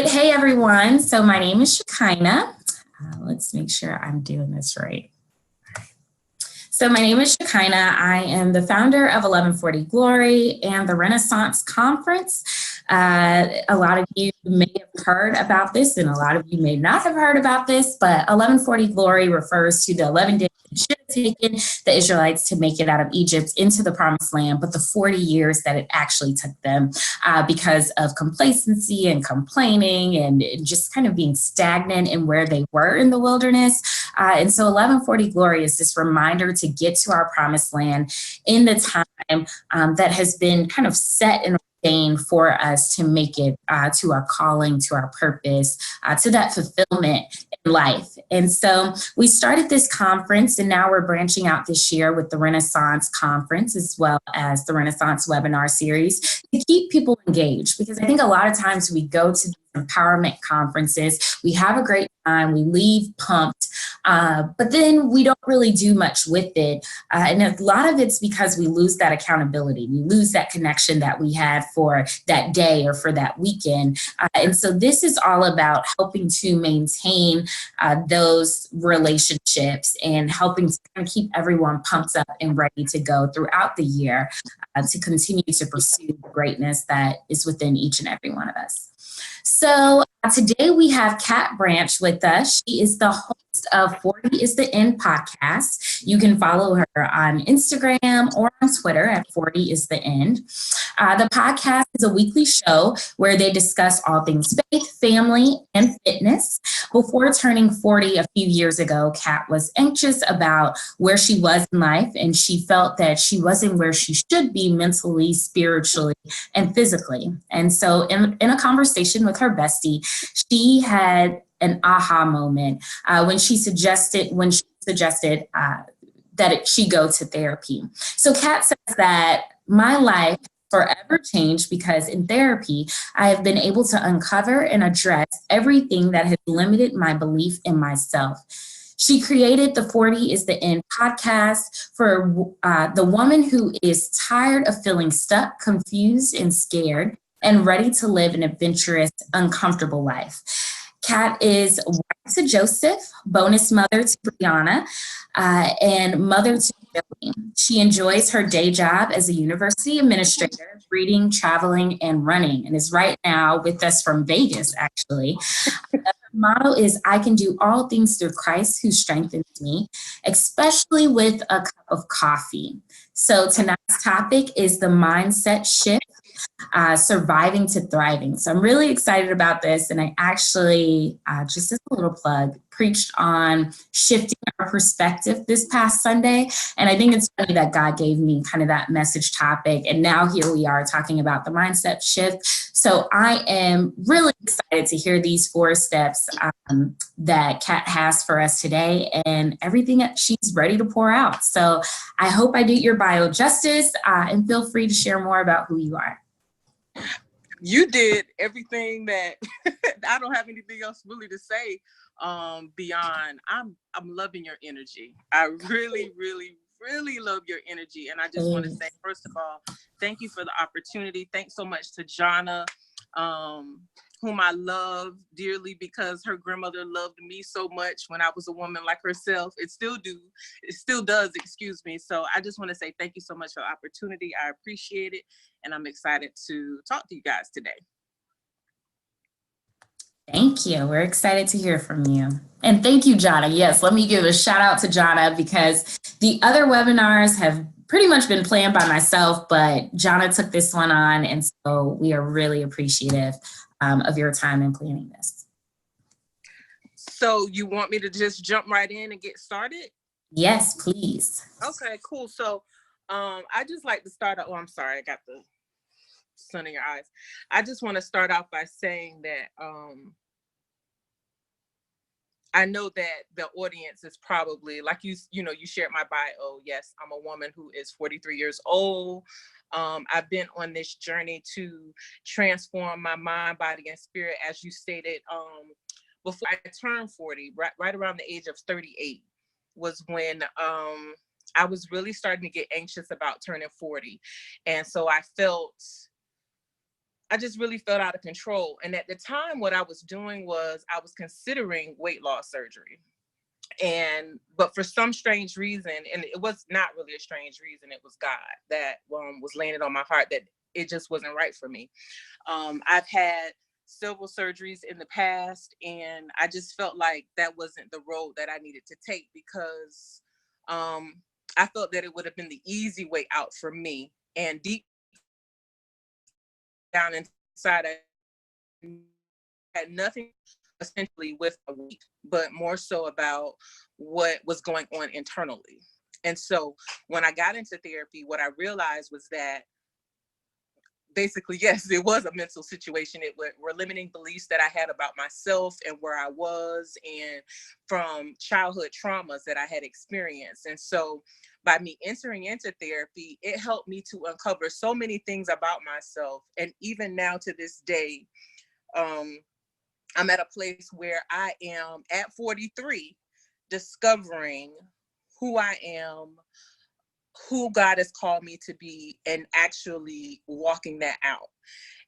right. Hey, everyone. So my name is Shekinah. Let's make sure I'm doing this right. So my name is Shekinah. I am the founder of 1140 Glory and the Renaissance Conference. A lot of you may have heard about this, and a lot of you may not have heard about this, but 1140 Glory refers to the 11 days it should have taken the Israelites to make it out of Egypt into the Promised Land, but the 40 years that it actually took them because of complacency and complaining and just kind of being stagnant in where they were in the wilderness. And so 1140 Glory is this reminder to get to our Promised Land in the time that has been kind of set and ordained for us to make it to our calling, to our purpose, to that fulfillment in life. And so we started this conference, and now we're branching out this year with the Renaissance Conference as well as the Renaissance webinar series to keep people engaged, because I think a lot of times we go to empowerment conferences, we have a great time, we leave pumped, but then we don't really do much with it. And a lot of it's because we lose that accountability. We lose that connection that we had for that day or for that weekend. And so this is all about helping to maintain those relationships and helping to kind of keep everyone pumped up and ready to go throughout the year to continue to pursue the greatness that is within each and every one of us. So today we have Kat Branch with us. She is the host of 40 is the End podcast. You can follow her on Instagram or on Twitter at 40 is the End. The podcast is a weekly show where they discuss all things faith, family, and fitness. Before turning 40 a few years ago, Kat was anxious about where she was in life, and she felt that she wasn't where she should be mentally, spiritually, and physically. And so in a conversation with her bestie, she had an aha moment when she suggested that she go to therapy. So Kat says that my life forever changed because in therapy, I have been able to uncover and address everything that has limited my belief in myself. She created the 40 is the End podcast for the woman who is tired of feeling stuck, confused, and scared, and ready to live an adventurous, uncomfortable life. Kat is wife to Joseph, bonus mother to Breyonnia, and mother to Billy. She enjoys her day job as a university administrator, reading, traveling, and running, and is right now with us from Vegas, actually. Her motto is, I can do all things through Christ who strengthens me, especially with a cup of coffee. So tonight's topic is the mindset shift, surviving to thriving. So I'm really excited about this. And I actually, just as a little plug, preached on shifting our perspective this past Sunday. And I think it's funny that God gave me kind of that message topic. And now here we are talking about the mindset shift. So I am really excited to hear these 4 steps that Kat has for us today and everything that she's ready to pour out. So I hope I did your bio justice, and feel free to share more about who you are. You did everything that I don't have anything else really to say beyond I'm loving your energy. I really, really, really love your energy. And I just want to say, first of all, thank you for the opportunity. Thanks so much to Jonna, whom I love dearly because her grandmother loved me so much when I was a woman like herself. It still does, excuse me. So I just want to say thank you so much for the opportunity. I appreciate it. And I'm excited to talk to you guys today. Thank you. We're excited to hear from you. And thank you, Jonna. Yes, let me give a shout out to Jonna because the other webinars have pretty much been planned by myself, but Jonna took this one on. And so we are really appreciative of your time in planning this. So you want me to just jump right in and get started? Yes, please. Okay, cool. So I just like to start out. Oh, I'm sorry. I got the sun in your eyes. I just want to start off by saying that I know that the audience is probably like you shared my bio. Yes, I'm a woman who is 43 years old. I've been on this journey to transform my mind, body, and spirit, as you stated. Before I turned 40, right around the age of 38, was when I was really starting to get anxious about turning 40. And so I felt I just really felt out of control. And at the time, what I was doing was I was considering weight loss surgery. But for some strange reason, and it was not really a strange reason, it was God that was laying it on my heart that it just wasn't right for me. I've had several surgeries in the past, and I just felt like that wasn't the road that I needed to take, because I felt that it would have been the easy way out for me. And deep down inside, I had nothing essentially with a weight, but more so about what was going on internally. And so when I got into therapy, what I realized was that basically, yes, it was a mental situation. It were limiting beliefs that I had about myself and where I was, and from childhood traumas that I had experienced. And so by me entering into therapy, it helped me to uncover so many things about myself. And even now to this day, I'm at a place where I am at 43, discovering who I am, who God has called me to be, and actually walking that out.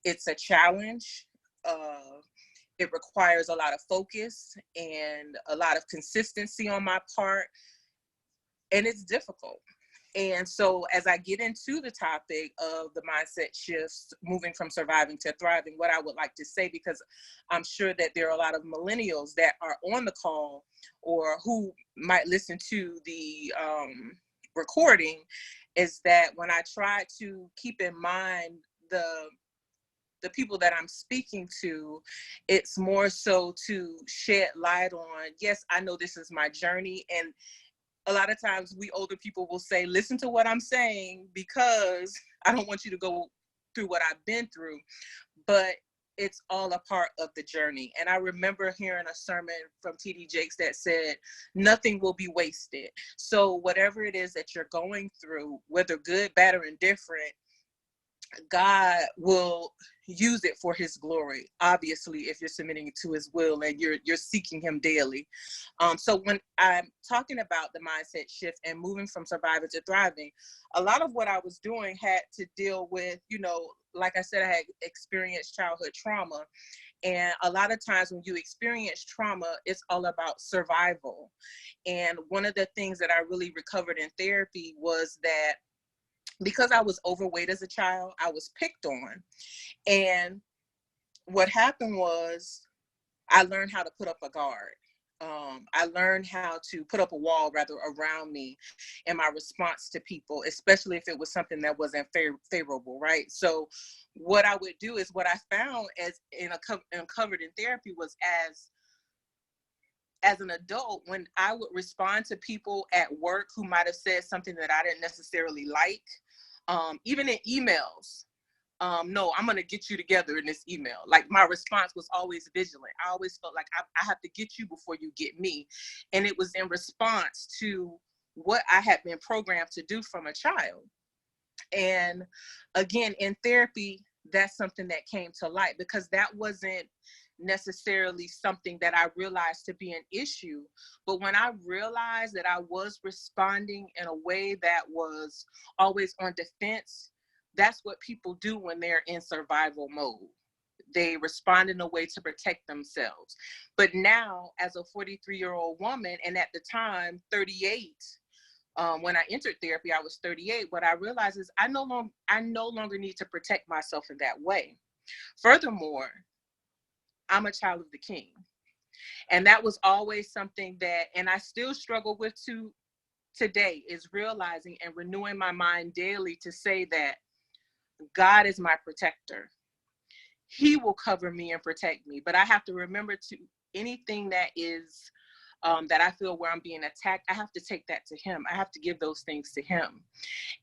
It's a challenge. It requires a lot of focus and a lot of consistency on my part, and it's difficult. And so as I get into the topic of the mindset shifts, moving from surviving to thriving, what I would like to say, because I'm sure that there are a lot of millennials that are on the call or who might listen to the recording, is that when I try to keep in mind the people that I'm speaking to, it's more so to shed light on, yes, I know this is my journey. And a lot of times we older people will say, listen to what I'm saying, because I don't want you to go through what I've been through. But it's all a part of the journey. And I remember hearing a sermon from T.D. Jakes that said, nothing will be wasted. So whatever it is that you're going through, whether good, bad, or indifferent, God will use it for his glory, obviously, if you're submitting to his will and you're seeking him daily. So when I'm talking about the mindset shift and moving from surviving to thriving, a lot of what I was doing had to deal with, like I said, I had experienced childhood trauma. And a lot of times when you experience trauma, it's all about survival. And one of the things that I really recovered in therapy was that because I was overweight as a child, I was picked on. And what happened was I learned how to put up a guard. I learned how to put up a wall rather around me in my response to people, especially if it was something that wasn't favorable, right? So what I would do is what I found as uncovered in therapy was as an adult, when I would respond to people at work who might have said something that I didn't necessarily like, even in emails, no, I'm going to get you together in this email. Like, my response was always vigilant. I always felt like I have to get you before you get me. And it was in response to what I had been programmed to do from a child. And again, in therapy, that's something that came to light, because that wasn't necessarily something that I realized to be an issue. But when I realized that I was responding in a way that was always on defense, that's what people do when they're in survival mode. They respond in a way to protect themselves. But now, as a 43-year-old woman, and at the time, 38, when I entered therapy, I was 38. What I realized is I no longer need to protect myself in that way. Furthermore, I'm a child of the King. And that was always something that, and I still struggle with today, is realizing and renewing my mind daily to say that God is my protector. He will cover me and protect me. But I have to remember to anything that is that I feel where I'm being attacked, I have to take that to him. I have to give those things to him.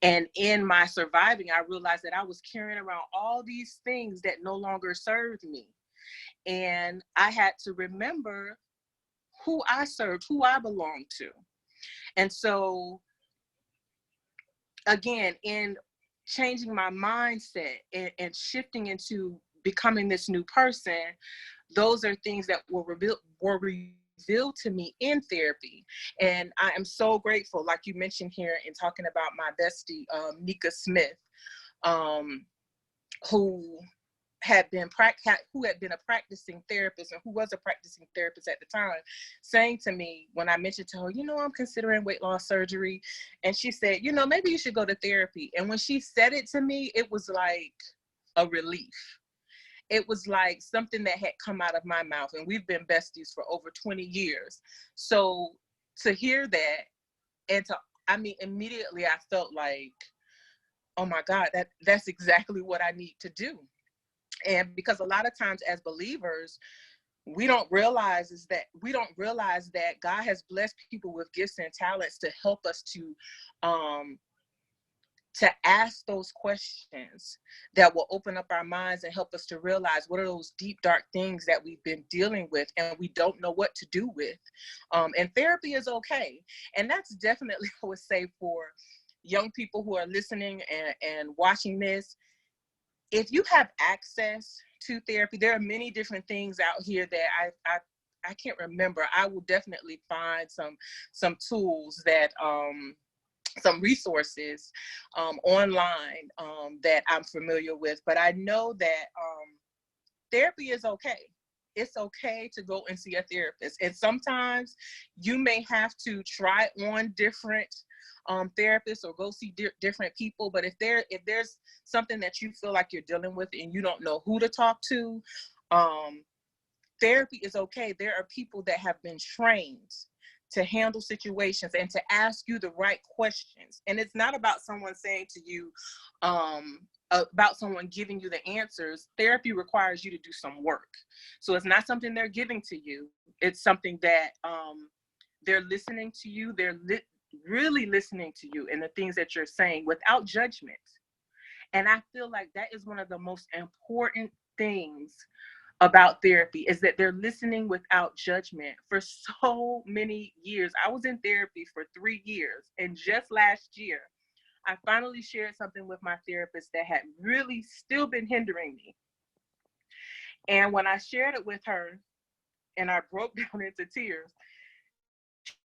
And in my surviving, I realized that I was carrying around all these things that no longer served me. And I had to remember who I served, who I belonged to. And so, again, in changing my mindset and shifting into becoming this new person, those are things that were revealed to me in therapy. And I am so grateful, like you mentioned here in talking about my bestie, Nika Smith, who who had been a practicing therapist, and who was a practicing therapist at the time, saying to me when I mentioned to her, I'm considering weight loss surgery, and she said, maybe you should go to therapy. And when she said it to me, it was like a relief. It was like something that had come out of my mouth, and we've been besties for over 20 years. So to hear that, and immediately I felt like, oh my God, that's exactly what I need to do. And because a lot of times as believers, we don't realize that God has blessed people with gifts and talents to help us to ask those questions that will open up our minds and help us to realize what are those deep, dark things that we've been dealing with and we don't know what to do with. And therapy is okay. And that's definitely, I would say, for young people who are listening and watching this. If you have access to therapy, there are many different things out here that I can't remember. I will definitely find some tools that some resources online that I'm familiar with. But I know that therapy is okay. It's okay to go and see a therapist. And sometimes you may have to try on different therapists or go see different people. But if there's something that you feel like you're dealing with and you don't know who to talk to, therapy is okay. There are people that have been trained to handle situations and to ask you the right questions. And it's not about someone saying to you, about someone giving you the answers. Therapy requires you to do some work. So it's not something they're giving to you. It's something that they're listening to you. They're really listening to you and the things that you're saying without judgment. And I feel like that is one of the most important things about therapy, is that they're listening without judgment. For so many years, I was in therapy for 3 years, and just last year, I finally shared something with my therapist that had really still been hindering me. And when I shared it with her and I broke down into tears,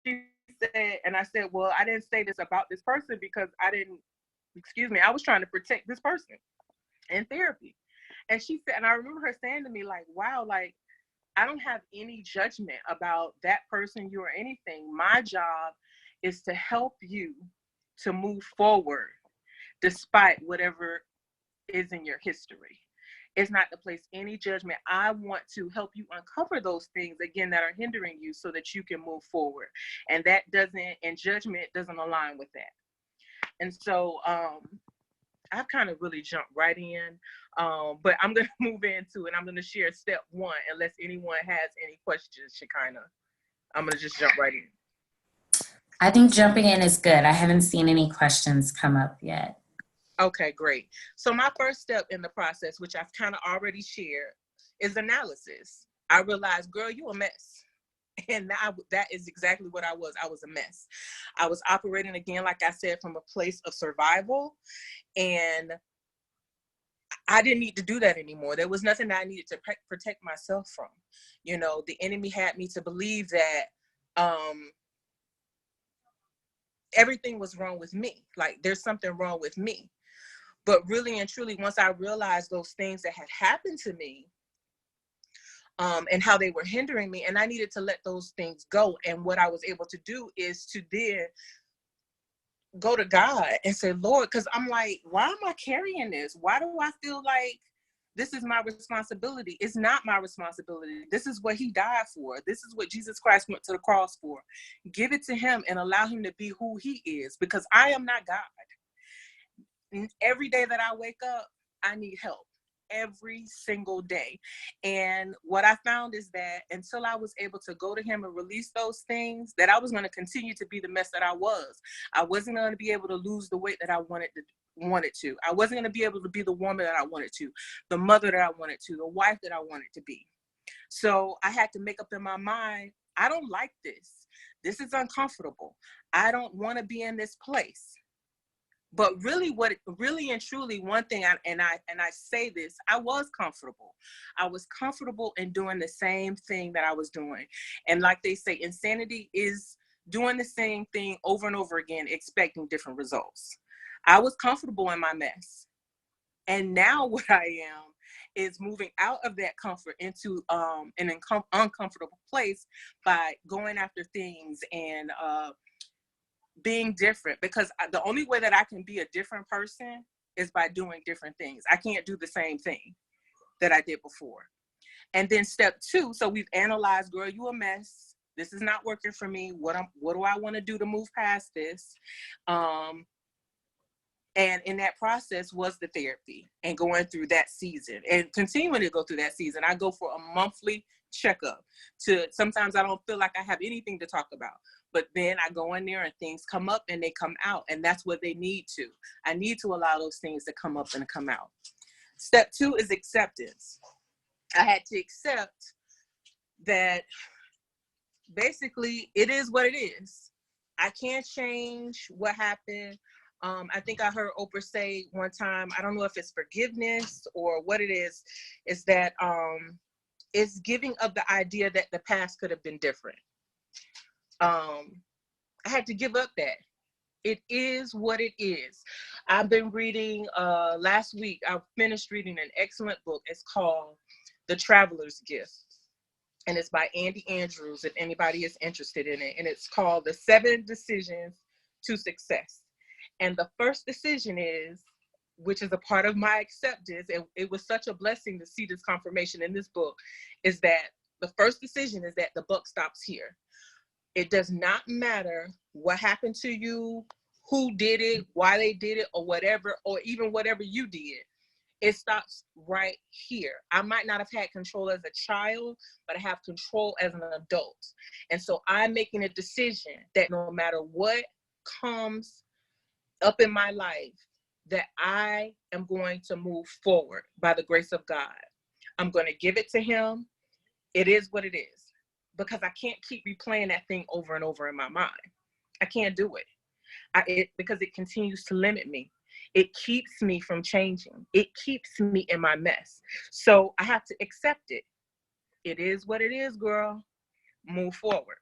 she said, and I said, well, I didn't say this about this person because I was trying to protect this person in therapy. And she said, and I remember her saying to me, like, wow, like, I don't have any judgment about that person, you, or anything. My job is to help you to move forward despite whatever is in your history. It's not to place any judgment. I want to help you uncover those things, again, that are hindering you so that you can move forward. And judgment doesn't align with that. And so I've kind of really jumped right in, but I'm going to move into it. I'm going to share step 1, unless anyone has any questions, Shekinah. I'm going to just jump right in. I think jumping in is good. I haven't seen any questions come up yet. Okay, great. So my first step in the process, which I've kind of already shared, is analysis. I realized, girl, you a mess. And that is exactly what I was. I was a mess. I was operating, again, like I said, from a place of survival. And I didn't need to do that anymore. There was nothing that I needed to protect myself from. The enemy had me to believe that everything was wrong with me. Like, there's something wrong with me. But really and truly, once I realized those things that had happened to me, and how they were hindering me, and I needed to let those things go. And what I was able to do is to then go to God and say, Lord, because I'm like, why am I carrying this? Why do I feel like this is my responsibility? It's not my responsibility. This is what he died for. This is what Jesus Christ went to the cross for. Give it to him and allow him to be who he is, because I am not God. Every day that I wake up, I need help. Every single day. And what I found is that until I was able to go to him and release those things, that I was going to continue to be the mess that I was. I wasn't going to be able to lose the weight that I wanted to. I wasn't going to be able to be the woman that I wanted to, the mother that I wanted to, the wife that I wanted to be. So I had to make up in my mind, I don't like this. This is uncomfortable. I don't want to be in this place. But really and truly, one thing, and I say this, I was comfortable. I was comfortable in doing the same thing that I was doing. And like they say, insanity is doing the same thing over and over again, expecting different results. I was comfortable in my mess. And now what I am is moving out of that comfort into an uncomfortable place by going after things and being different. Because the only way that I can be a different person is by doing different things. I can't do the same thing that I did before. And then step 2, so we've analyzed, girl, you a mess. This is not working for me. What do I want to do to move past this? And in that process was the therapy and going through that season and continuing to go through that season. I go for a monthly checkup. Sometimes I don't feel like I have anything to talk about, but then I go in there and things come up and they come out, and that's what they need to. I need to allow those things to come up and come out. Step 2 is acceptance. I had to accept that basically it is what it is. I can't change what happened. I think I heard Oprah say one time, I don't know if it's forgiveness or what it is that it's giving up the idea that the past could have been different. I had to give up that. It is what it is. I've been reading, last week, I finished reading an excellent book. It's called The Traveler's Gift. And it's by Andy Andrews, if anybody is interested in it. And it's called The 7 Decisions to Success. And the first decision is, which is a part of my acceptance, and it was such a blessing to see this confirmation in this book, is that the first decision is that the buck stops here. It does not matter what happened to you, who did it, why they did it, or whatever, or even whatever you did. It stops right here. I might not have had control as a child, but I have control as an adult. And so I'm making a decision that no matter what comes up in my life, that I am going to move forward by the grace of God. I'm going to give it to him. It is what it is, because I can't keep replaying that thing over and over in my mind. I can't do it. Because it continues to limit me. It keeps me from changing. It keeps me in my mess. So I have to accept it. It is what it is, girl. Move forward.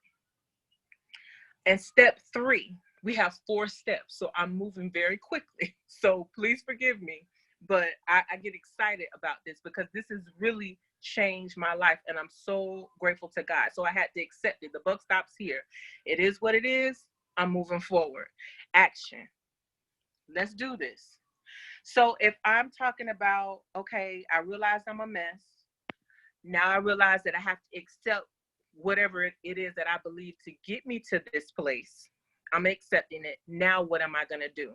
And step 3, we have 4 steps. So I'm moving very quickly. So please forgive me. But I get excited about this because this has really changed my life. And I'm so grateful to God. So I had to accept it. The buck stops here. It is what it is. I'm moving forward. Action. Let's do this. So if I'm talking about, okay, I realize I'm a mess. Now I realize that I have to accept whatever it is that I believe to get me to this place. I'm accepting it. Now what am I going to do?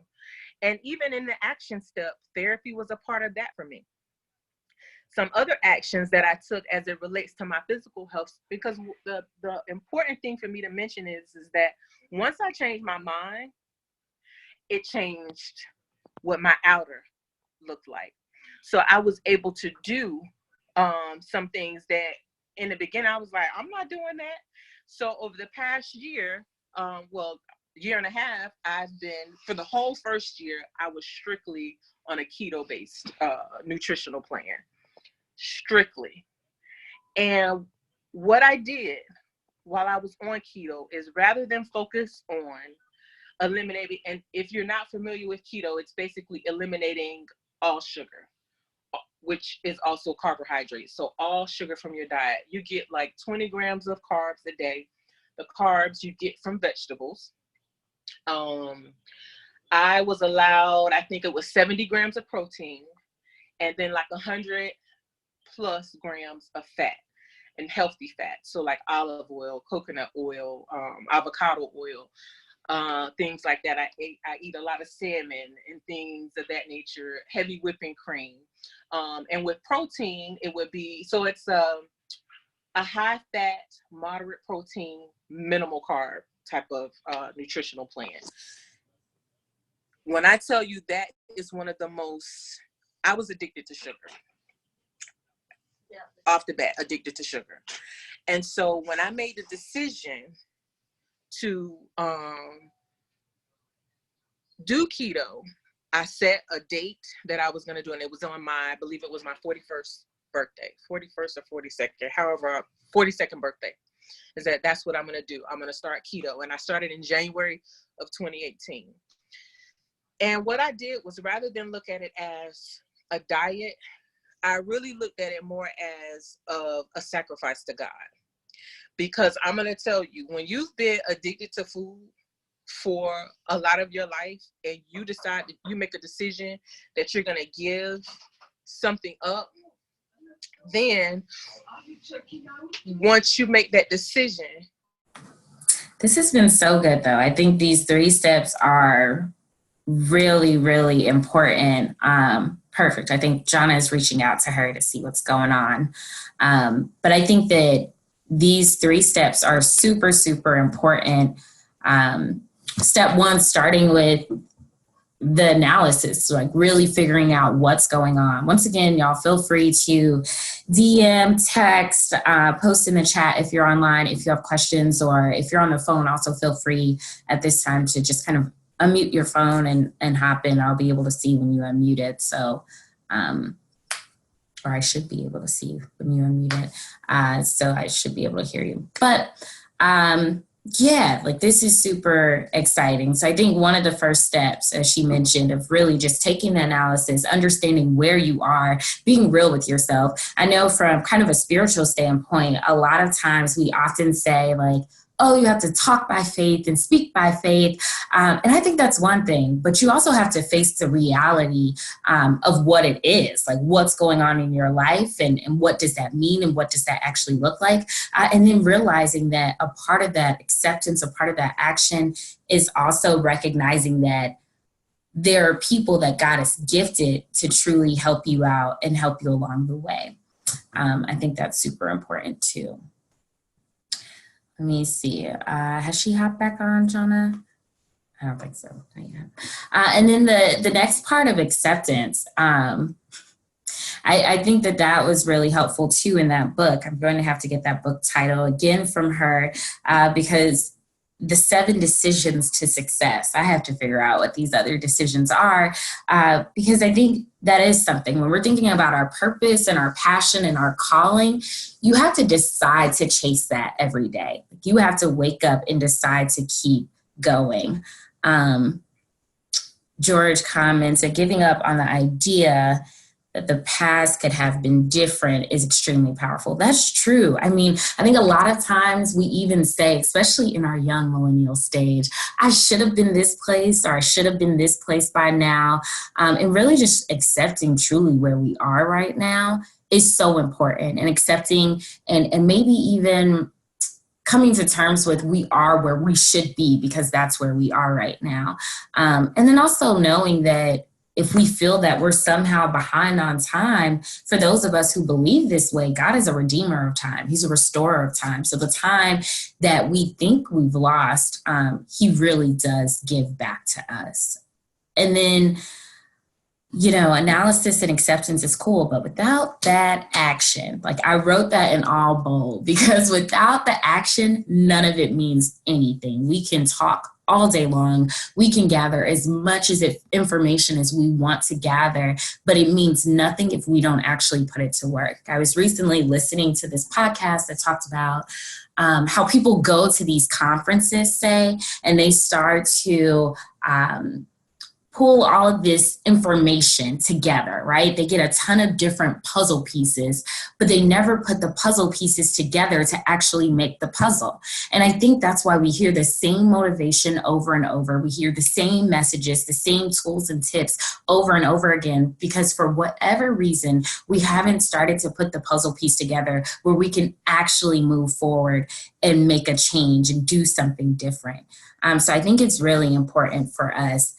And even in the action step, therapy was a part of that for me. Some other actions that I took as it relates to my physical health, because the important thing for me to mention is that once I changed my mind, it changed what my outer looked like. So I was able to do some things that in the beginning I was like, I'm not doing that. So over the past year, year and a half, for the whole first year, I was strictly on a keto-based nutritional plan. Strictly. And what I did while I was on keto is, rather than focus on eliminating, and if you're not familiar with keto, it's basically eliminating all sugar, which is also carbohydrates. So all sugar from your diet. You get like 20 grams of carbs a day. The carbs you get from vegetables. I was allowed, I think it was 70 grams of protein, and then like 100 plus grams of fat, and healthy fat. So like olive oil, coconut oil, avocado oil, things like that. I eat a lot of salmon and things of that nature, heavy whipping cream. And with protein, it would be, so it's a high fat, moderate protein, minimal carb type of nutritional plan. When I tell you that is one of the most, I was addicted to sugar. Yeah. Off the bat, addicted to sugar. And so when I made the decision to do keto, I set a date that I was going to do, and it was on I believe it was my 41st birthday, 41st or 42nd, however, 42nd birthday, is that's what I'm going to do. I'm going to start keto. And I started in January of 2018. And what I did was, rather than look at it as a diet, I really looked at it more as a sacrifice to God. Because I'm going to tell you, when you've been addicted to food for a lot of your life and you decide that you make a decision that you're going to give something up, then once you make that decision. This has been so good, though. I think these 3 steps are really, really important. Perfect. I think Jonna is reaching out to her to see what's going on. But I think that these 3 steps are super, super important. Step 1, starting with the analysis, like really figuring out what's going on. Once again, y'all feel free to DM, text, post in the chat if you're online, if you have questions, or if you're on the phone, also feel free at this time to just kind of unmute your phone and hop in. I'll be able to see when you unmute it. So, or I should be able to see when you unmute it. So I should be able to hear you. But yeah, like this is super exciting. So I think one of the first steps, as she mentioned, of really just taking the analysis, understanding where you are, being real with yourself. I know from kind of a spiritual standpoint, a lot of times we often say like, oh, you have to talk by faith and speak by faith. And I think that's one thing, but you also have to face the reality of what it is, like what's going on in your life and what does that mean and what does that actually look like? And then realizing that a part of that acceptance, a part of that action is also recognizing that there are people that God has gifted to truly help you out and help you along the way. I think that's super important too. Let me see. Has she hopped back on, Jonna? I don't think so. Not yet. And then the next part of acceptance, I think that was really helpful too in that book. I'm going to have to get that book title again from her because the 7 decisions to success. I have to figure out what these other decisions are because I think that is something when we're thinking about our purpose and our passion and our calling, you have to decide to chase that every day. You have to wake up and decide to keep going. George comments that giving up on the idea that the past could have been different is extremely powerful. That's true. I mean, I think a lot of times we even say, especially in our young millennial stage, I should have been this place or I should have been this place by now. And really just accepting truly where we are right now is so important, and accepting and maybe even coming to terms with we are where we should be because that's where we are right now. And then also knowing that if we feel that we're somehow behind on time, for those of us who believe this way, God is a redeemer of time. He's a restorer of time. So the time that we think we've lost, he really does give back to us. And then, you know, analysis and acceptance is cool, but without that action, like I wrote that in all bold, because without the action, none of it means anything. We can talk all day long. We can gather as much information as we want to gather, but it means nothing if we don't actually put it to work. I was recently listening to this podcast that talked about how people go to these conferences, say, and they start to pull all of this information together, right? They get a ton of different puzzle pieces, but they never put the puzzle pieces together to actually make the puzzle. And I think that's why we hear the same motivation over and over. We hear the same messages, the same tools and tips over and over again, because for whatever reason, we haven't started to put the puzzle piece together where we can actually move forward and make a change and do something different. So I think it's really important for us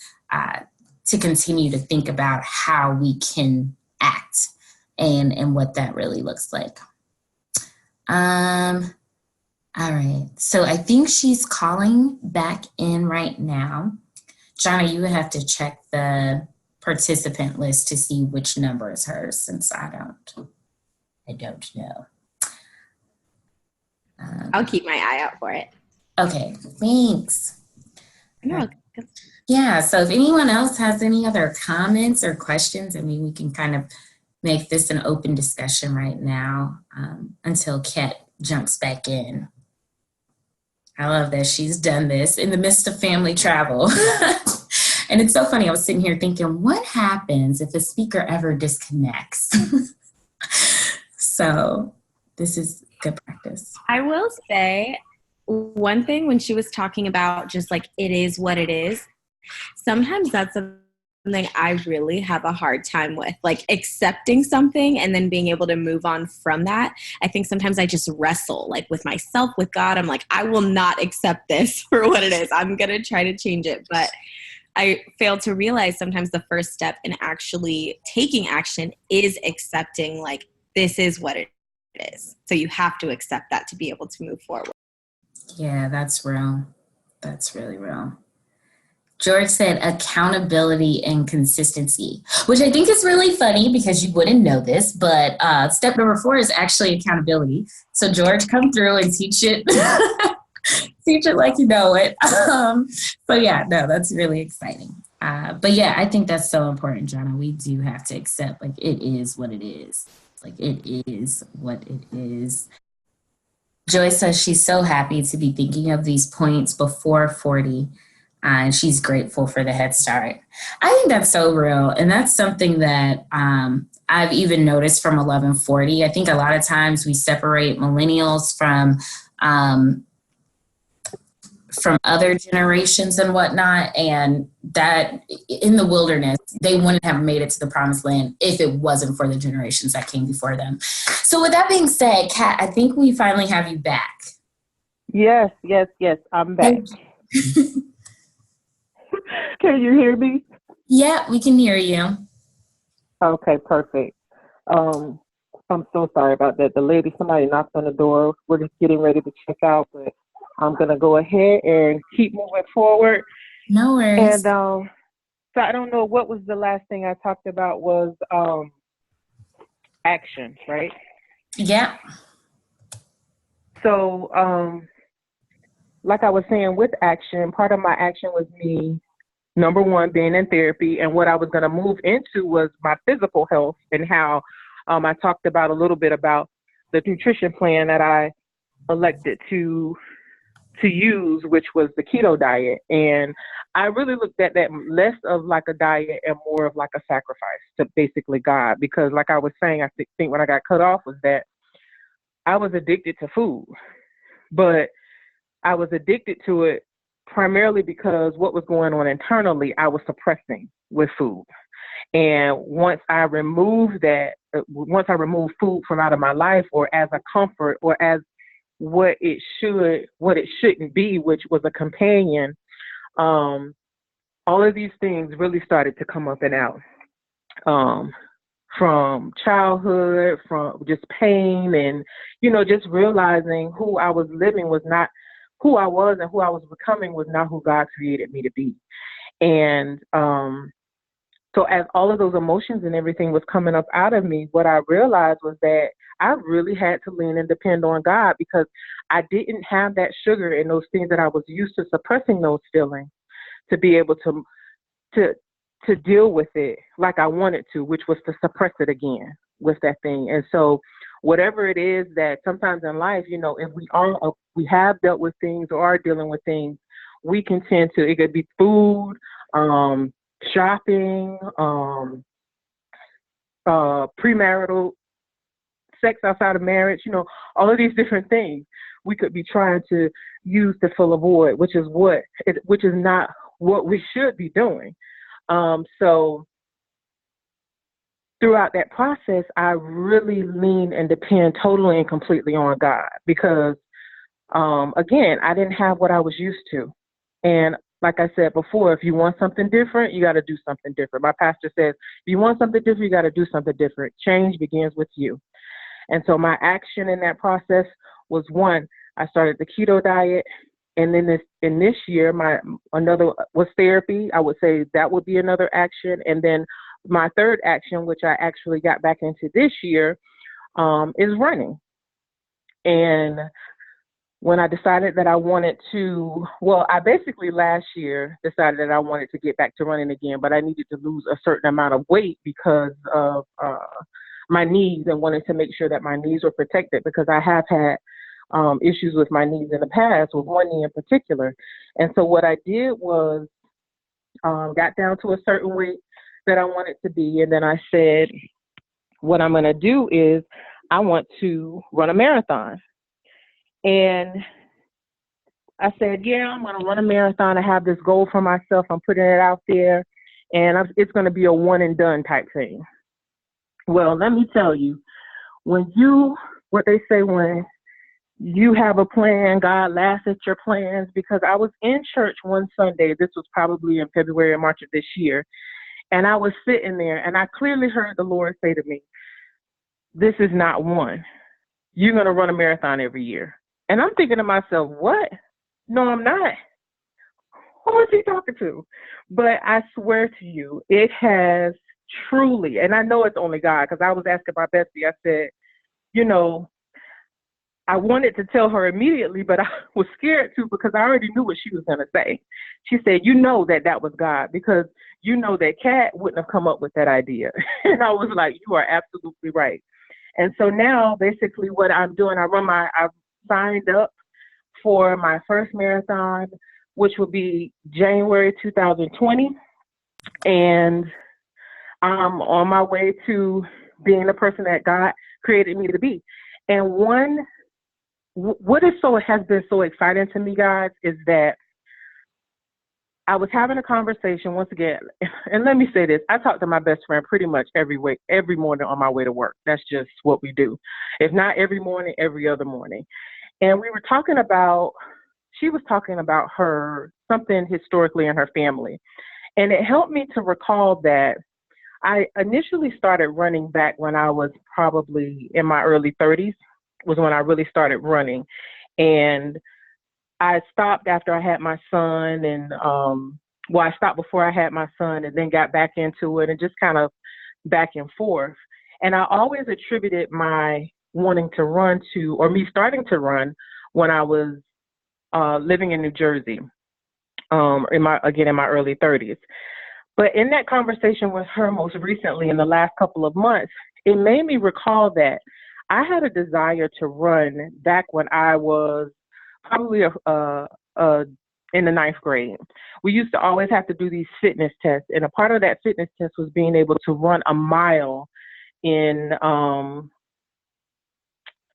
to continue to think about how we can act and what that really looks like. All right, so I think she's calling back in right now. Jonna, you would have to check the participant list to see which number is hers, since I don't know. I'll keep my eye out for it. Okay, thanks. No. Yeah, so if anyone else has any other comments or questions, I mean, we can kind of make this an open discussion right now until Kat jumps back in. I love that she's done this in the midst of family travel. And it's so funny, I was sitting here thinking, what happens if a speaker ever disconnects? So this is good practice. I will say one thing when she was talking about just like it is what it is, sometimes that's something I really have a hard time with, like accepting something and then being able to move on from that. I think sometimes I just wrestle like with myself, with God. I'm like, I will not accept this for what it is. I'm going to try to change it. But I fail to realize sometimes the first step in actually taking action is accepting like this is what it is. So you have to accept that to be able to move forward. Yeah, that's real. That's really real. George said accountability and consistency, which I think is really funny because you wouldn't know this, but step number 4 is actually accountability. So George, come through and teach it. Teach it like you know it. So yeah, no, that's really exciting. But yeah, I think that's so important, Jonna. We do have to accept like it is what it is. Like it is what it is. Joy says she's so happy to be thinking of these points before 40. And she's grateful for the Head Start. I think that's so real. And that's something that I've even noticed from 1140. I think a lot of times we separate millennials from other generations and whatnot. And that in the wilderness, they wouldn't have made it to the promised land if it wasn't for the generations that came before them. So with that being said, Kat, I think we finally have you back. Yes, I'm back. Can you hear me? Yeah, we can hear you. Okay, perfect. I'm so sorry about that. Somebody knocked on the door. We're just getting ready to check out, but I'm going to go ahead and keep moving forward. No worries. And so I don't know what was the last thing I talked about was action, right? Yeah. So like I was saying with action, part of my action was me, number 1, being in therapy. And what I was going to move into was my physical health and how I talked about a little bit about the nutrition plan that I elected to use, which was the keto diet. And I really looked at that less of like a diet and more of like a sacrifice to basically God. Because like I was saying, I think when I got cut off was that I was addicted to food. But I was addicted to it primarily because what was going on internally, I was suppressing with food. And once I removed food from out of my life, or as a comfort, or as what it shouldn't be, which was a companion, all of these things really started to come up and out. From childhood, from just pain, and, just realizing who I was living was not who I was, and who I was becoming was not who God created me to be. And so as all of those emotions and everything was coming up out of me, what I realized was that I really had to lean and depend on God, because I didn't have that sugar and those things that I was used to suppressing those feelings to be able to deal with it like I wanted to, which was to suppress it again with that thing. And so whatever it is that sometimes in life, if we have dealt with things or are dealing with things, we can tend to, it could be food, shopping, premarital sex outside of marriage, all of these different things we could be trying to use to fill a void, which is not what we should be doing. So throughout that process, I really lean and depend totally and completely on God, because, again, I didn't have what I was used to. And like I said before, if you want something different, you got to do something different. My pastor says, if you want something different, you got to do something different. Change begins with you. And so my action in that process was, 1, I started the keto diet. And then this year, another was therapy. I would say that would be another action. And then my third action, which I actually got back into this year, is running. And when I decided that I wanted to, I basically last year decided that I wanted to get back to running again, but I needed to lose a certain amount of weight because of my knees, and wanted to make sure that my knees were protected, because I have had issues with my knees in the past, with one knee in particular. And so what I did was got down to a certain weight that I wanted to be. And then I said, what I'm going to do is I want to run a marathon. And I said, yeah, I'm going to run a marathon. I have this goal for myself. I'm putting it out there, and it's going to be a one and done type thing. Well, let me tell you, when you have a plan, God laughs at your plans, because I was in church one Sunday. This was probably in February or March of this year. And I was sitting there, and I clearly heard the Lord say to me, this is not one. You're going to run a marathon every year. And I'm thinking to myself, what? No, I'm not. Who is he talking to? But I swear to you, it has truly, and I know it's only God, because I was asking my bestie, I said, I wanted to tell her immediately, but I was scared to, because I already knew what she was going to say. She said, that was God, because that Kat wouldn't have come up with that idea. And I was like, you are absolutely right. And so now basically what I'm doing, I've signed up for my first marathon, which will be January 2020. And I'm on my way to being the person that God created me to be. And what has been so exciting to me, guys, is that I was having a conversation once again, and let me say this, I talk to my best friend pretty much every morning on my way to work. That's just what we do. If not every morning, every other morning. And we were she was talking about something historically in her family. And it helped me to recall that I initially started running back when I was probably in my early 30s, was when I really started running. And I stopped after I had my son, and I stopped before I had my son, and then got back into it, and just kind of back and forth. And I always attributed my wanting to run or me starting to run when I was living in New Jersey, in my early 30s. But in that conversation with her most recently in the last couple of months, it made me recall that I had a desire to run back when I was probably in the ninth grade. We used to always have to do these fitness tests, and a part of that fitness test was being able to run a mile in,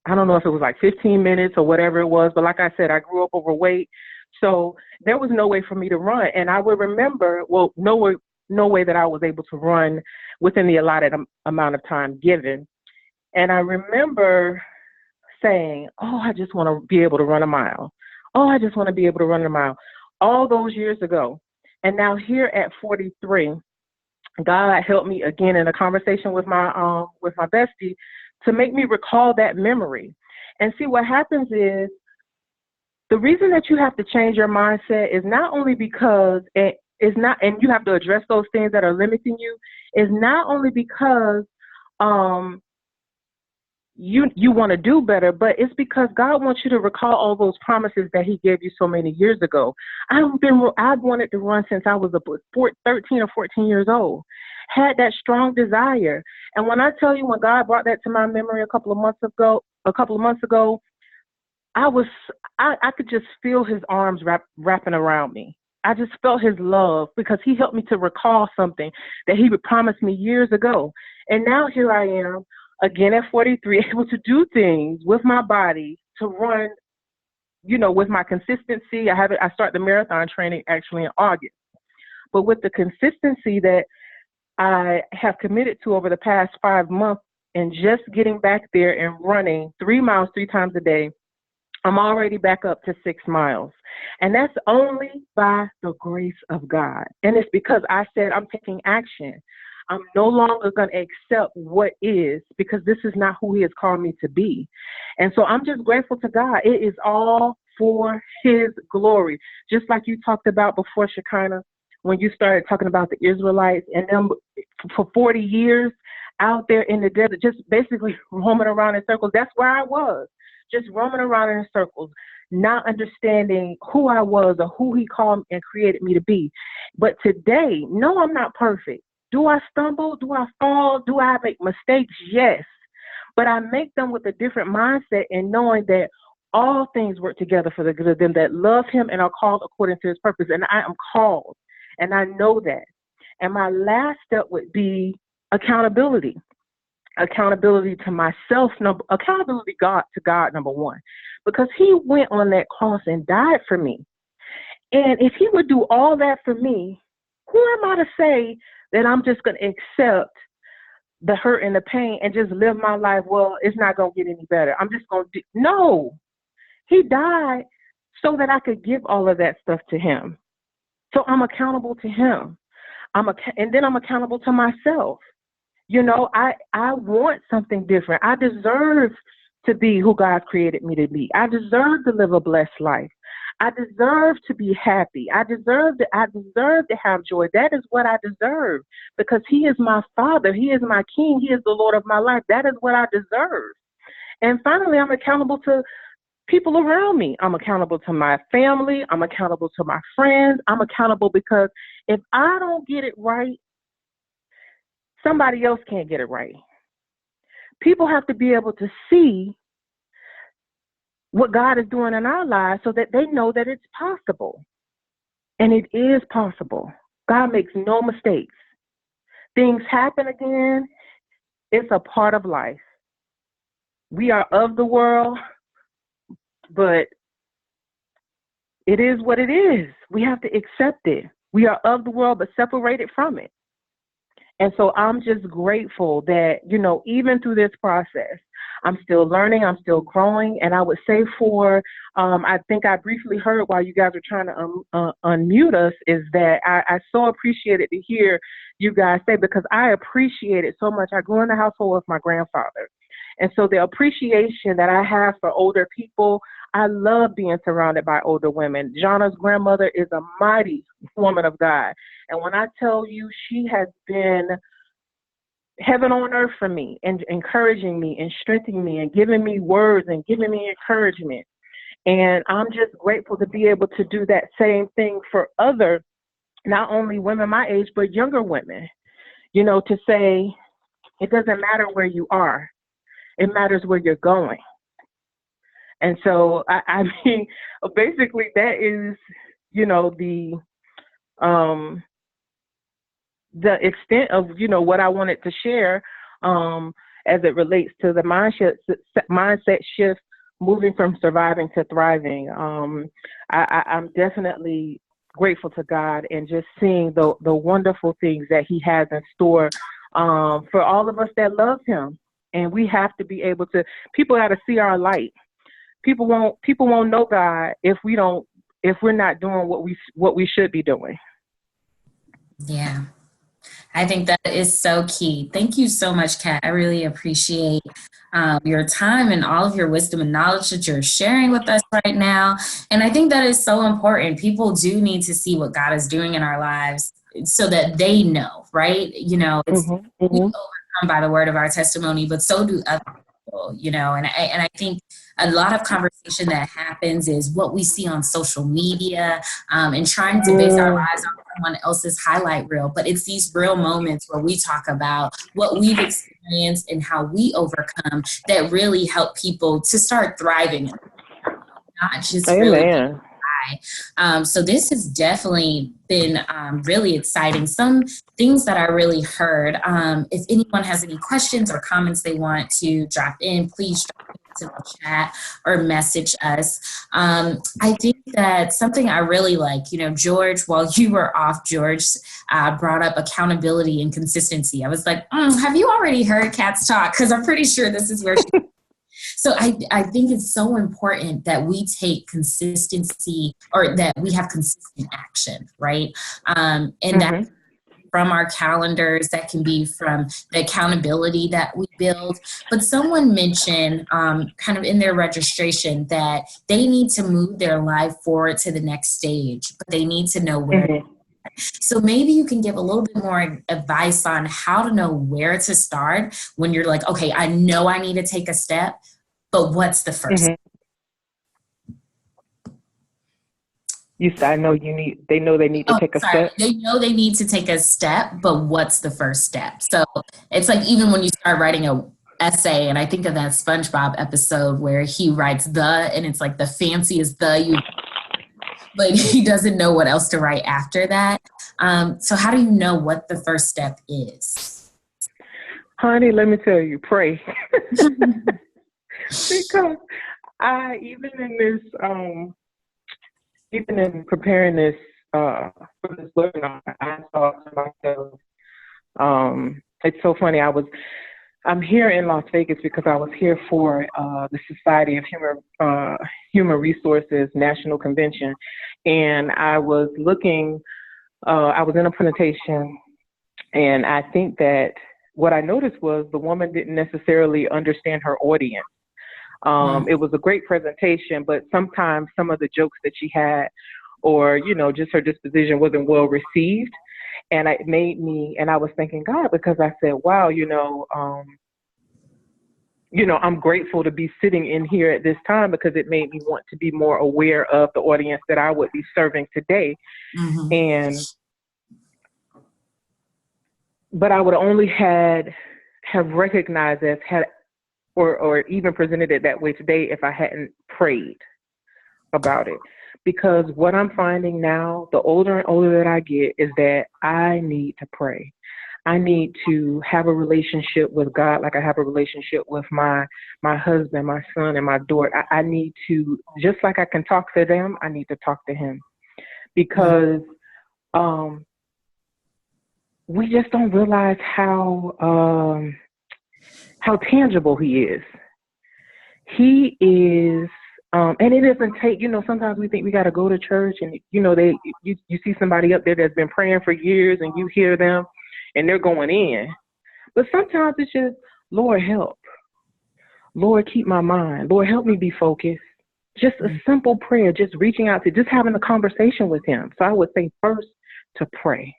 I don't know if it was like 15 minutes or whatever it was, but like I said, I grew up overweight, so there was no way for me to run. And I would remember, no way that I was able to run within the allotted amount of time given. And I remember saying, I just want to be able to run a mile. I just want to be able to run a mile. All those years ago. And now here at 43, God helped me again in a conversation with my bestie to make me recall that memory. And see, what happens is, the reason that you have to change your mindset is not only because and you have to address those things that are limiting you, is not only because you want to do better, but it's because God wants you to recall all those promises that he gave you so many years ago. I've wanted to run since I was 13 or 14 years old, had that strong desire. And when I tell you, when God brought that to my memory a couple of months ago, I could just feel his arms wrapping around me. I just felt his love, because he helped me to recall something that he would promise me years ago. And now here I am, again at 43, able to do things with my body to run, with my consistency. I start the marathon training actually in August, but with the consistency that I have committed to over the past 5 months, and just getting back there and running 3 miles 3 times a day, I'm already back up to 6 miles. And that's only by the grace of God. And it's because I said I'm taking action. I'm no longer going to accept what is, because this is not who he has called me to be. And so I'm just grateful to God. It is all for his glory. Just like you talked about before, Shekinah, when you started talking about the Israelites and them for 40 years out there in the desert, just basically roaming around in circles. That's where I was, just roaming around in circles, not understanding who I was or who he called and created me to be. But today, no, I'm not perfect. Do I stumble? Do I fall? Do I make mistakes? Yes. But I make them with a different mindset, and knowing that all things work together for the good of them that love him and are called according to his purpose. And I am called, and I know that. And my last step would be accountability. accountability to myself, accountability to God, number one, because he went on that cross and died for me. And if he would do all that for me, who am I to say that I'm just going to accept the hurt and the pain and just live my life? Well, it's not going to get any better. I'm just going to no. He died so that I could give all of that stuff to him. So I'm accountable to him. And then I'm accountable to myself. You know, I want something different. I deserve to be who God created me to be. I deserve to live a blessed life. I deserve to be happy. I deserve to have joy. That is what I deserve, because he is my father. He is my king. He is the Lord of my life. That is what I deserve. And finally, I'm accountable to people around me. I'm accountable to my family. I'm accountable to my friends. I'm accountable because if I don't get it right, somebody else can't get it right. People have to be able to see what God is doing in our lives so that they know that it's possible. And it is possible. God makes no mistakes. Things happen again. It's a part of life. We are of the world, but it is what it is. We have to accept it. We are of the world, but separated from it. And so I'm just grateful that, you know, even through this process, I'm still learning, I'm still growing. And I would say I think I briefly heard while you guys were trying to unmute us, is that I so appreciated to hear you guys say, because I appreciate it so much. I grew in the household with my grandfather. And so the appreciation that I have for older people, I love being surrounded by older women. Jana's grandmother is a mighty woman of God. And when I tell you, she has been heaven on earth for me, and encouraging me and strengthening me and giving me words and giving me encouragement. And I'm just grateful to be able to do that same thing for other, not only women my age, but younger women, you know, to say it doesn't matter where you are. It matters where you're going. And so, I mean, basically that is, you know, the extent of, you know, what I wanted to share as it relates to the mindset shift, moving from surviving to thriving. I'm definitely grateful to God and just seeing the wonderful things that he has in store for all of us that love him. And we have to be able to, people got to see our light. People won't know God if we're not doing what we should be doing. Yeah. I think that is so key. Thank you so much, Kat. I really appreciate your time and all of your wisdom and knowledge that you're sharing with us right now. And I think that is so important. People do need to see what God is doing in our lives so that they know, right? You know, it's we overcome by the word of our testimony, but so do other people, you know. And I think a lot of conversation that happens is what we see on social media and trying to base our lives on someone else's highlight reel. But it's these real moments where we talk about what we've experienced and how we overcome that really help people to start thriving, not just really. So this has definitely been really exciting. Some things that I really heard. If anyone has any questions or comments they want to drop in, please drop into the chat or message us. I think that something I really like, you know, George, while you were off, George brought up accountability and consistency. I was like, have you already heard Kat's talk? Because I'm pretty sure this is where she So I think it's so important that we take consistency, or that we have consistent action, right? And that from our calendars, that can be from the accountability that we build. But someone mentioned kind of in their registration that they need to move their life forward to the next stage, but they need to know where. So maybe you can give a little bit more advice on how to know where to start when you're like, okay, I know I need to take a step, but what's the first step? You said, they know they need to take a step. They know they need to take a step, but what's the first step? So it's like, even when you start writing a essay, and I think of that SpongeBob episode where he writes and it's like the fanciest but he doesn't know what else to write after that. So how do you know what the first step is? Honey, let me tell you, pray. Because even in preparing this for this webinar, I thought to myself, it's so funny. I'm here in Las Vegas because I was here for the Society of Human Resources National Convention, and I was looking. I was in a presentation, and I think that what I noticed was the woman didn't necessarily understand her audience. It was a great presentation, but sometimes some of the jokes that she had, or, just her disposition wasn't well received. And it made me, and I was thanking God because I said, wow, I'm grateful to be sitting in here at this time because it made me want to be more aware of the audience that I would be serving today. Mm-hmm. But I would only have recognized or even presented it that way today if I hadn't prayed about it. Because what I'm finding now, the older and older that I get, is that I need to pray. I need to have a relationship with God like I have a relationship with my husband, my son, and my daughter. I need to, just like I can talk to them, I need to talk to him. Because we just don't realize how tangible he is. He is, and it doesn't take, sometimes we think we got to go to church and, you see somebody up there that's been praying for years and you hear them and they're going in. But sometimes it's just, Lord, help. Lord, keep my mind. Lord, help me be focused. Just a simple prayer, just reaching out to, just having a conversation with him. So I would say first to pray.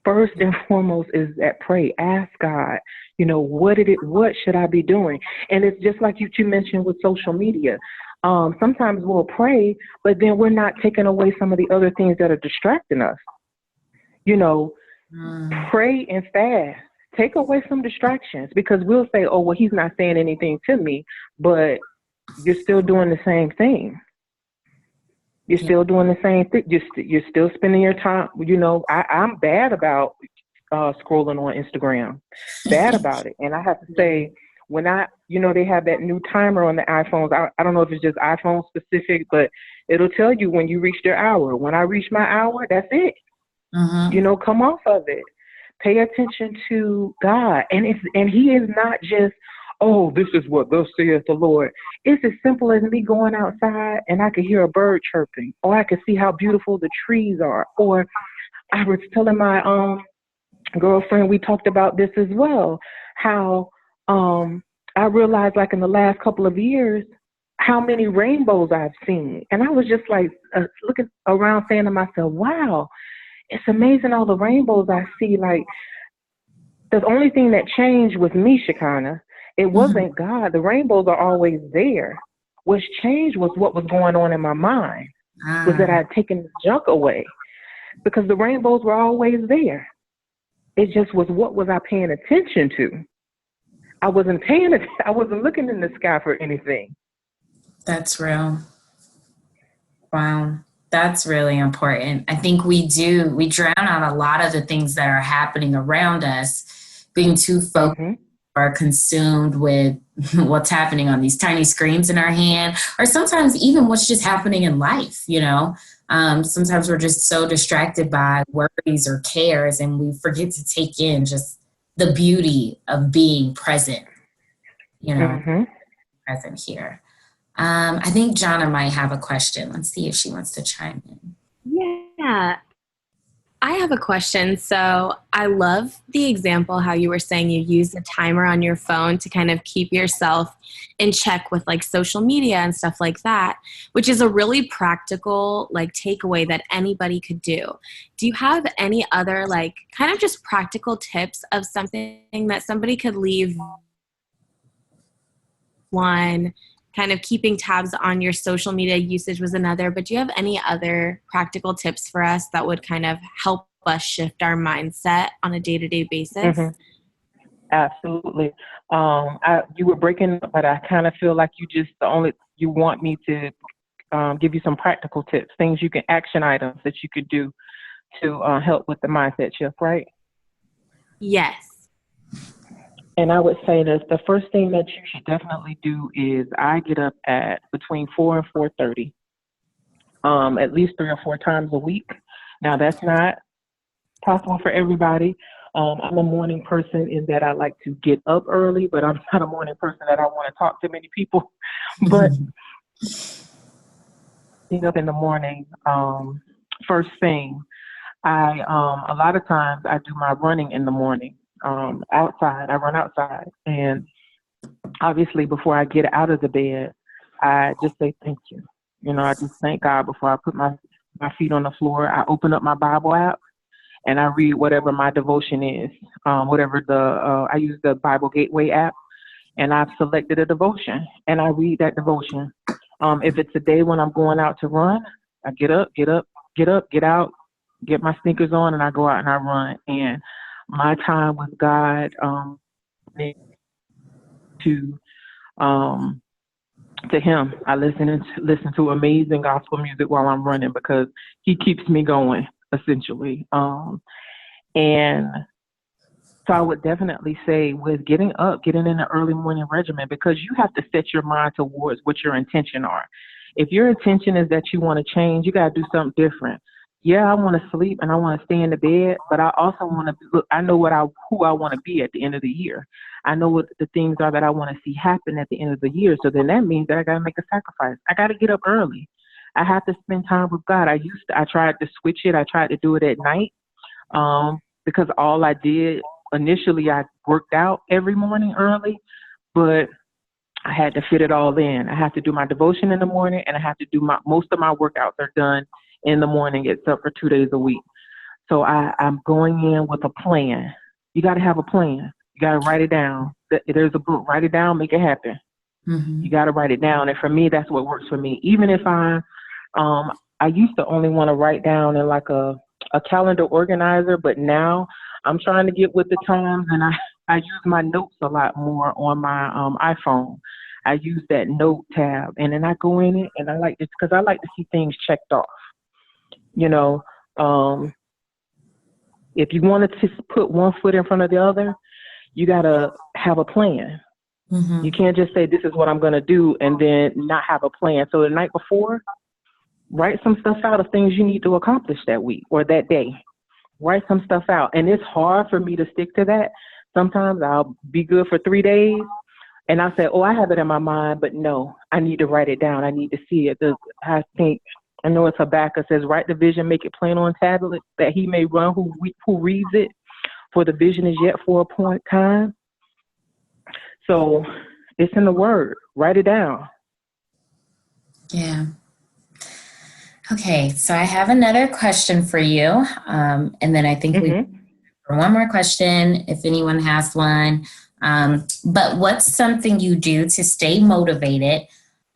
First and foremost is that pray. Ask God, what should I be doing? And it's just like you mentioned with social media. Sometimes we'll pray, but then we're not taking away some of the other things that are distracting us. Pray and fast. Take away some distractions, because we'll say, oh, well, he's not saying anything to me, but you're still doing the same thing. You're still doing the same thing. You're still spending your time. I'm bad about scrolling on Instagram. Bad about it. And I have to say, when they have that new timer on the iPhones. I don't know if it's just iPhone specific, but it'll tell you when you reach their hour. When I reach my hour, that's it. Come off of it. Pay attention to God. And he is not just, oh, this is what thus saith the Lord. It's as simple as me going outside and I could hear a bird chirping, or I could see how beautiful the trees are. Or I was telling my girlfriend, we talked about this as well, how I realized, like, in the last couple of years, how many rainbows I've seen. And I was just like looking around saying to myself, wow, it's amazing all the rainbows I see. Like, the only thing that changed with me, Shekinah, it wasn't God. The rainbows are always there. What's changed was what was going on in my mind, was that I had taken the junk away, because the rainbows were always there. It just was, what was I paying attention to? I wasn't looking in the sky for anything. That's real. Wow. That's really important. I think we drown out a lot of the things that are happening around us, being too focused or consumed with what's happening on these tiny screens in our hand, or sometimes even what's just happening in life. Sometimes we're just so distracted by worries or cares, and we forget to take in just the beauty of being present, present here. I think Jonna might have a question. Let's see if she wants to chime in. Yeah, I have a question. So I love the example how you were saying you use a timer on your phone to kind of keep yourself in check with like social media and stuff like that, which is a really practical like takeaway that anybody could do. Do you have any other like kind of just practical tips of something that somebody could leave? One, kind of keeping tabs on your social media usage was another, but do you have any other practical tips for us that would kind of help us shift our mindset on a day-to-day basis? Absolutely. You were breaking up, but I kind of feel like you want me to give you some practical tips, things action items that you could do to help with the mindset shift, right? Yes. And I would say that the first thing that you should definitely do is I get up at between 4 and 4:30, at least 3 or 4 times a week. Now that's not possible for everybody. I'm a morning person in that I like to get up early, but I'm not a morning person that I want to talk to many people. But getting up in the morning, first thing, a lot of times I do my running in the morning outside. I run outside, and obviously before I get out of the bed, I just say thank you. I just thank God before I put my feet on the floor. I open up my Bible app and I read whatever my devotion is, I use the Bible Gateway app, and I've selected a devotion, and I read that devotion. If it's a day when I'm going out to run, I get out, get my sneakers on, and I go out and I run. And my time with God to Him. I listen to amazing gospel music while I'm running because He keeps me going, essentially. And so I would definitely say with getting in the early morning regimen, because you have to set your mind towards what your intention are. If your intention is that you want to change, you got to do something different. Yeah, I want to sleep and I want to stay in the bed, but I also want to look. I know who I want to be at the end of the year. I know what the things are that I want to see happen at the end of the year. So then that means that I got to make a sacrifice. I got to get up early. I have to spend time with God. I tried to switch it. I tried to do it at night because all I did initially, I worked out every morning early, but I had to fit it all in. I have to do my devotion in the morning, and I have to do most of my workouts are done in the morning except for 2 days a week. So I'm going in with a plan. You got to have a plan. You got to write it down. There's a book. Write it down. Make it happen. Mm-hmm. You got to write it down. And for me, that's what works for me. Even if I used to only want to write down in like a calendar organizer, but now I'm trying to get with the times, and I use my notes a lot more on my iPhone. I use that note tab, and then I go in it, and I like it because I like to see things checked off. If you wanted to put one foot in front of the other, you got to have a plan. Mm-hmm. You can't just say, this is what I'm going to do, and then not have a plan. So the night before, write some stuff out of things you need to accomplish that week or that day. Write some stuff out. And it's hard for me to stick to that. Sometimes I'll be good for 3 days, and I'll say, I have it in my mind, but no, I need to write it down. I need to see it. I know it's Habakkuk says, write the vision, make it plain on tablet, that he may run who reads it, for the vision is yet for a point time. So it's in the word. Write it down. Yeah. Okay, so I have another question for you. And then I think we for one more question, if anyone has one. But what's something you do to stay motivated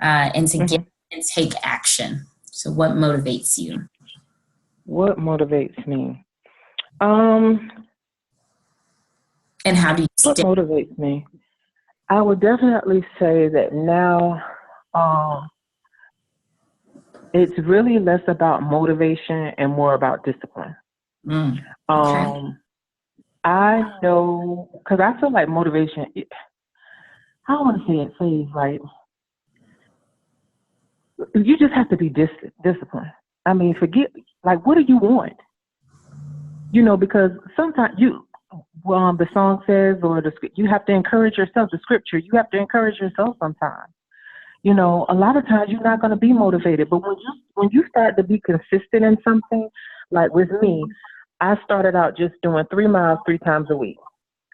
and to get and take action? So what motivates you? What motivates me? And how do you What motivates me? I would definitely say that now it's really less about motivation and more about discipline. Okay. I know, because I feel like motivation, I don't want to say it says like, you just have to be disciplined. I mean, forget, like, what do you want? Because sometimes the song says, or you have to encourage yourself, the scripture, you have to encourage yourself sometimes. A lot of times you're not going to be motivated, but when you start to be consistent in something, like with me, I started out just doing 3 miles 3 times a week,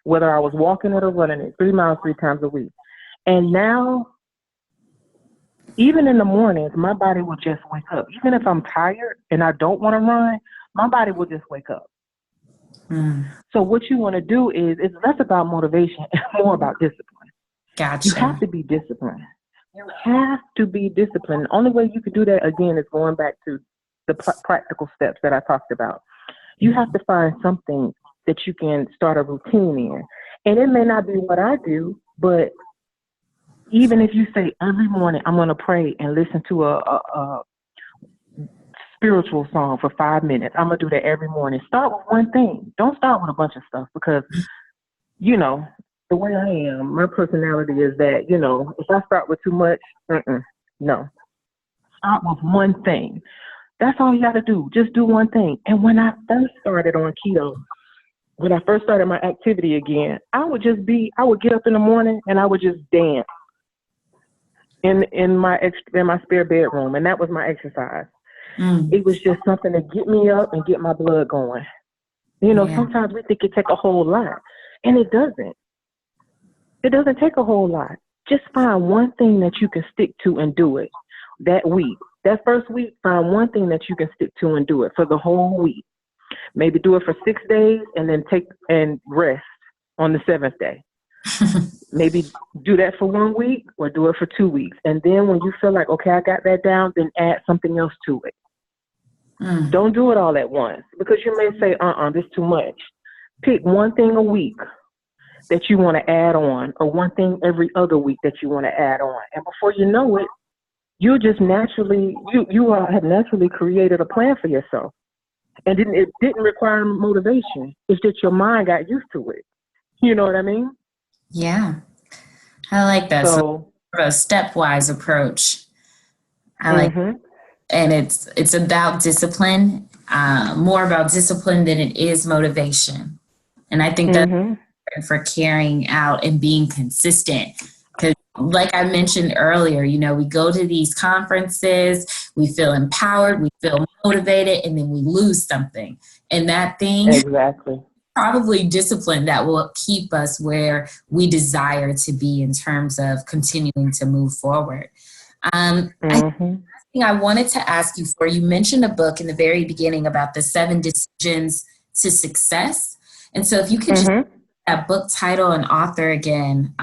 whether I was walking it or running it, 3 miles 3 times a week. And now, even in the mornings, my body will just wake up. Even if I'm tired and I don't want to run, my body will just wake up. So what you want to do is, it's less about motivation and more about discipline. Gotcha. You have to be disciplined. You have to be disciplined. The only way you can do that, again, is going back to the practical steps that I talked about. You have to find something that you can start a routine in. And it may not be what I do, but even if you say every morning, I'm going to pray and listen to a spiritual song for 5 minutes. I'm going to do that every morning. Start with one thing. Don't start with a bunch of stuff because, the way I am, my personality is that, you know, if I start with too much, no. Start with one thing. That's all you got to do. Just do one thing. And when I first started on keto, when I first started my activity again, I would get up in the morning and I would just dance in my spare bedroom. And that was my exercise. It was just something to get me up and get my blood going. You know, sometimes we think it takes a whole lot, and it doesn't. It doesn't take a whole lot. Just find one thing that you can stick to and do it that week. That first week, find one thing that you can stick to and do it for the whole week. Maybe do it for 6 days and then take and rest on the 7th day. Maybe do that for 1 week or do it for 2 weeks. And then when you feel like, okay, I got that down, then add something else to it. Don't do it all at once, because you may say, this is too much. Pick one thing a week that you want to add on, or one thing every other week that you want to add on. And before you know it, you just naturally, you have naturally created a plan for yourself. And it didn't require motivation. It's just your mind got used to it. You know what I mean? Yeah. I like that. So a stepwise approach. I like and it's about discipline, more about discipline than it is motivation. And I think that's important for carrying out and being consistent. Because like I mentioned earlier, you know, we go to these conferences, we feel empowered, we feel motivated, and then we lose something. And that thing exactly probably discipline that will keep us where we desire to be in terms of continuing to move forward. I wanted to ask you for, you mentioned a book in the very beginning about the 7 decisions to success. And so if you could just that book title and author again.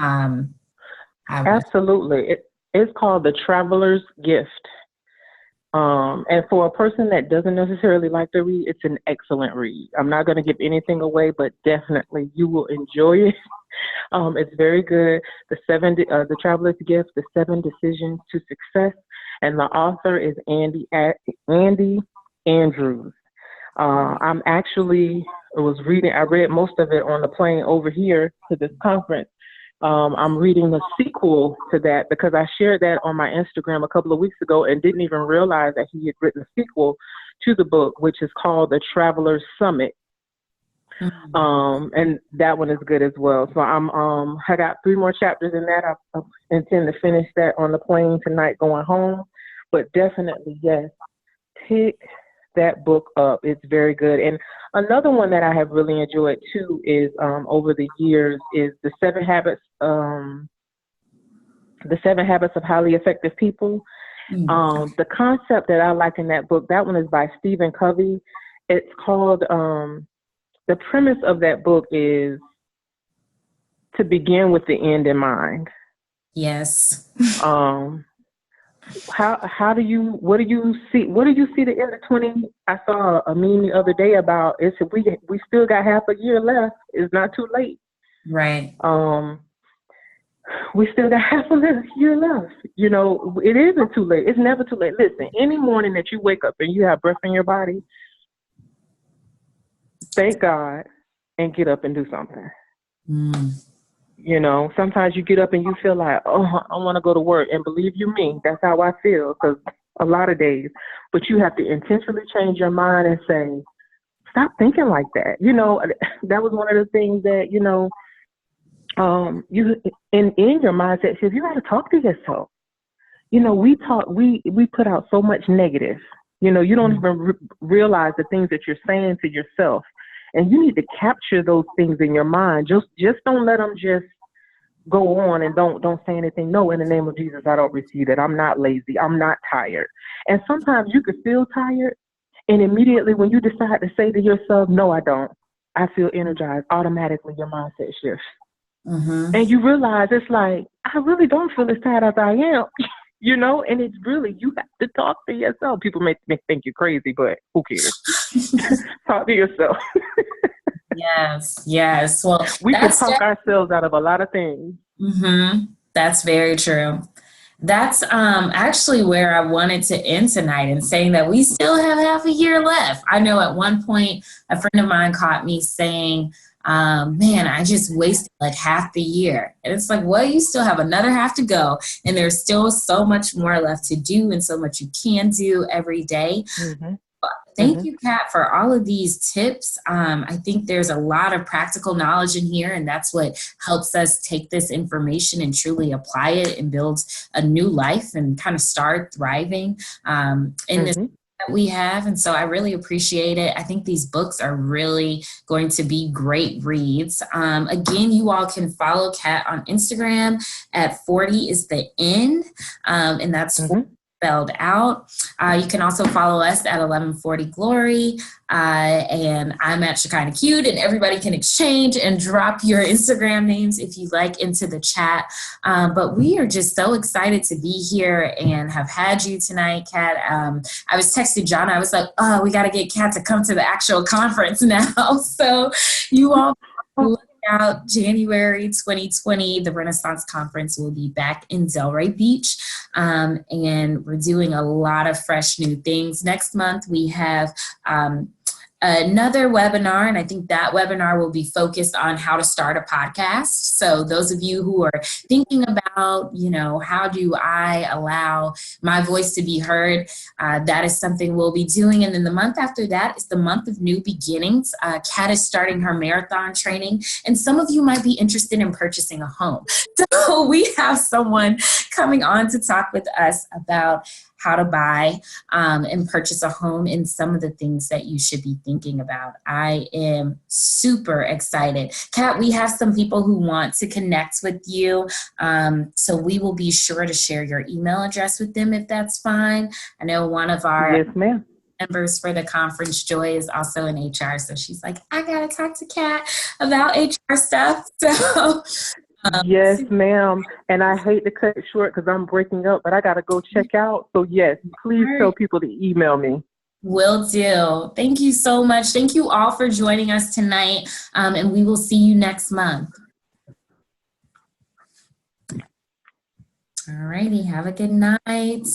Absolutely. It's called The Traveler's Gift. And for a person that doesn't necessarily like to read, it's an excellent read. I'm not going to give anything away, but definitely you will enjoy it. It's very good. The Traveler's Gift, The 7 Decisions to Success. And the author is Andy Andrews. I read most of it on the plane over here to this conference. I'm reading the sequel to that because I shared that on my Instagram a couple of weeks ago and didn't even realize that he had written a sequel to the book, which is called The Traveler's Summit. And that one is good as well. So I got 3 more chapters in that. I intend to finish that on the plane tonight going home. But definitely, yes, pick that book up. It's very good. And another one that I have really enjoyed too is over the years is The 7 Habits of Highly Effective People. The concept that I like in that book, that one is by Stephen Covey. It's called the premise of that book is to begin with the end in mind. Yes. What do you see the end of 20? I saw a meme the other day about it. We still got half a year left. It's not too late. Right. We still got half a year left. You know, it isn't too late. It's never too late. Listen, any morning that you wake up and you have breath in your body, thank God and get up and do something. You know, sometimes you get up and you feel like, oh, I want to go to work. And believe you me, that's how I feel, because a lot of days. But you have to intentionally change your mind and say, stop thinking like that. You know, that was one of the things that, you know, you in your mindset says you got to talk to yourself. You know, we put out so much negative. You know, you don't even realize the things that you're saying to yourself. And you need to capture those things in your mind. Just don't let them just go on and don't say anything. No, in the name of Jesus, I don't receive it. I'm not lazy. I'm not tired. And sometimes you could feel tired, and immediately when you decide to say to yourself, no, I don't, I feel energized, automatically your mindset shifts. And you realize it's like, I really don't feel as tired as I am. You know, and it's really, you have to talk to yourself. People may think you're crazy, but who cares? Talk to yourself. Yes. Well, we can talk ourselves out of a lot of things. That's very true. That's actually where I wanted to end tonight, and saying that we still have half a year left. I know at one point a friend of mine caught me saying, man, I just wasted like half the year. And it's like, well, you still have another half to go. And there's still so much more left to do and so much you can do every day. Mm-hmm. Thank you, Kat, for all of these tips. I think there's a lot of practical knowledge in here, and that's what helps us take this information and truly apply it and build a new life and kind of start thriving in this that we have. And so I really appreciate it. I think these books are really going to be great reads. Again, you all can follow Kat on Instagram at 40 is the end, and that's spelled out. You can also follow us at 1140 Glory, and I'm at Shekinah Cute, and everybody can exchange and drop your Instagram names if you like into the chat. But we are just so excited to be here and have had you tonight, Kat. I was texting John. I was like, oh, we got to get Kat to come to the actual conference now. So you all look out, January 2020, the Renaissance Conference will be back in Delray Beach. And we're doing a lot of fresh new things. Next month, we have another webinar, and I think that webinar will be focused on how to start a podcast. So those of you who are thinking about, how do I allow my voice to be heard, that is something we'll be doing. And then the month after that is the month of new beginnings. Kat is starting her marathon training, and some of you might be interested in purchasing a home. So we have someone coming on to talk with us about how to buy and purchase a home and some of the things that you should be thinking about. I am super excited. Kat, we have some people who want to connect with you. So we will be sure to share your email address with them if that's fine. I know one of our members for the conference, Joy, is also in HR. So she's like, I got to talk to Kat about HR stuff. So yes, ma'am. And I hate to cut it short because I'm breaking up, but I got to go check out. So yes, please tell people to email me. Will do. Thank you so much. Thank you all for joining us tonight. And we will see you next month. All righty. Have a good night.